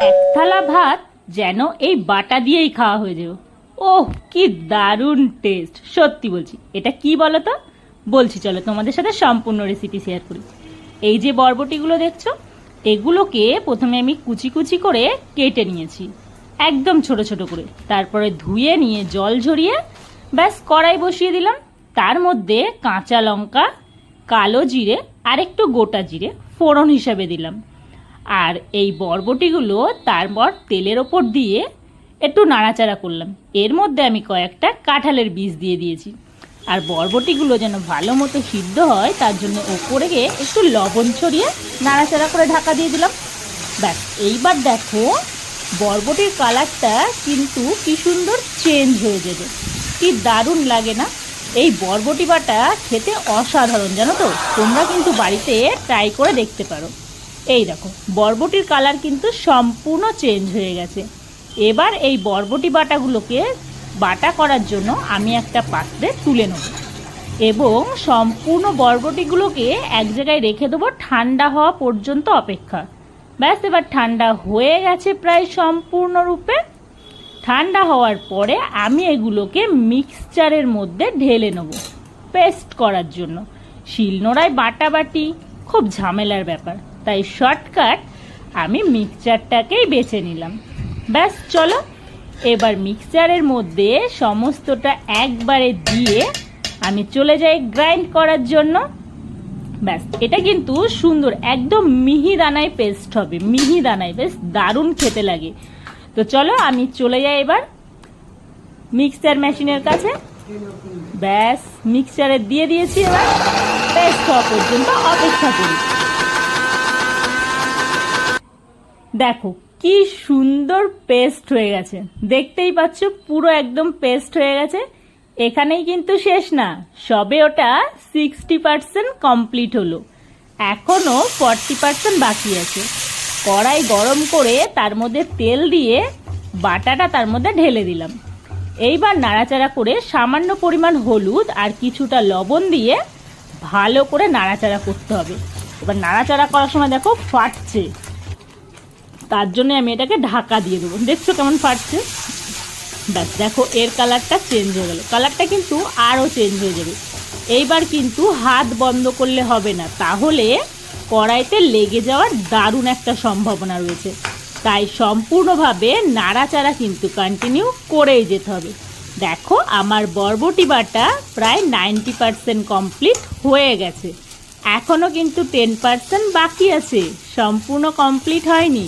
এক থালা ভাত যেন এই বাটা দিয়েই খাওয়া হয়ে যাবে। ওহ, কি দারুণ টেস্ট! সত্যি বলছি। এটা কি বলো তো? বলছি, চলো তোমাদের সাথে সম্পূর্ণ রেসিপি শেয়ার করি। এই যে বরবটিগুলো দেখছো, এগুলোকে প্রথমে আমি কুচি কুচি করে কেটে নিয়েছি, একদম ছোট ছোট করে। তারপরে ধুয়ে নিয়ে জল ঝরিয়ে ব্যাস কড়াই বসিয়ে দিলাম। তার মধ্যে কাঁচা লঙ্কা, কালো জিরে আর একটু গোটা জিরে ফোড়ন হিসাবে দিলাম। আর এই বরবটিগুলো তারপর তেলের ওপর দিয়ে একটু নাড়াচাড়া করলাম। এর মধ্যে আমি কয়েকটা কাঁঠালের বীজ দিয়ে দিয়েছি। আর বরবটিগুলো যেন ভালো মতো সিদ্ধ হয় তার জন্য ওপরে গিয়ে একটু লবণ ছড়িয়ে নাড়াচাড়া করে ঢাকা দিয়ে দিলাম। ব্যাস, এইবার দেখো বরবটির কালারটা কিন্তু কি সুন্দর চেঞ্জ হয়ে যাবে। কি দারুণ লাগে না? এই বরবটি বাটা খেতে অসাধারণ, জানো তো? তোমরা কিন্তু বাড়িতে ট্রাই করে দেখতে পারো। এই দেখো বরবটির কালার কিন্তু সম্পূর্ণ চেঞ্জ হয়ে গেছে। এবার এই বরবটি বাটাগুলোকে বাটা করার জন্য আমি একটা পাত্রে তুলে নেব এবং সম্পূর্ণ বরবটিগুলোকে এক জায়গায় রেখে দেবো ঠান্ডা হওয়া পর্যন্ত অপেক্ষা। ব্যাস, এবার ঠান্ডা হয়ে গেছে প্রায় সম্পূর্ণরূপে। ঠান্ডা হওয়ার পরে আমি এগুলোকে মিক্সচারের মধ্যে ঢেলে নেব পেস্ট করার জন্য। শিলনোড়ায় বাটাবাটি খুব ঝামেলার ব্যাপার, তাই শর্টকাট আমি মিক্সচারটাকেই বেছে নিলাম। ব্যাস চলো, এবার মিক্সচারের মধ্যে সমস্তটা একবারে দিয়ে আমি চলে যাই গ্রাইন্ড করার জন্য। ব্যাস, এটা কিন্তু সুন্দর একদম মিহি দানায় পেস্ট হবে, মিহি দানায়, বেশ দারুণ খেতে লাগে। তো চলো আমি চলে যাই এবার মিক্সচার মেশিনের কাছে। ব্যাস, মিক্সচারে দিয়ে দিয়েছি, এবার পেস্ট হওয়া পর্যন্ত অপেক্ষা করি। দেখো কি সুন্দর পেস্ট হয়ে গেছে, দেখতেই পাচ্ছ পুরো একদম পেস্ট হয়ে গেছে। এখানেই কিন্তু শেষ না, সবে ওটা 60% কমপ্লিট হলো, এখনো 40% বাকি আছে। কড়াই গরম করে তার মধ্যে তেল দিয়ে বাটাটা তার মধ্যে ঢেলে দিলাম। এইবার নাড়াচাড়া করে সামান্য পরিমাণ হলুদ আর কিছুটা লবণ দিয়ে ভালো করে নাড়াচাড়া করতে হবে। এবার নাড়াচাড়া করার সময় দেখো ফাটছে, তার জন্য আমি এটাকে ঢাকা দিয়ে দেবো। দেখছো কেমন ফাটছে? ব্যাস দেখো এর কালারটা চেঞ্জ হয়ে গেল, কালারটা কিন্তু আরও চেঞ্জ হয়ে যাবে। এইবার কিন্তু হাত বন্ধ করলে হবে না, তাহলে কড়াইতে লেগে যাওয়ার দারুণ একটা সম্ভাবনা রয়েছে। তাই সম্পূর্ণভাবে নাড়াচাড়া কিন্তু কন্টিনিউ করেই যেতে হবে। দেখো আমার বরবটি বাটা প্রায় 90% কমপ্লিট হয়ে গেছে, এখনও কিন্তু 10% বাকি আছে, সম্পূর্ণ কমপ্লিট হয়নি।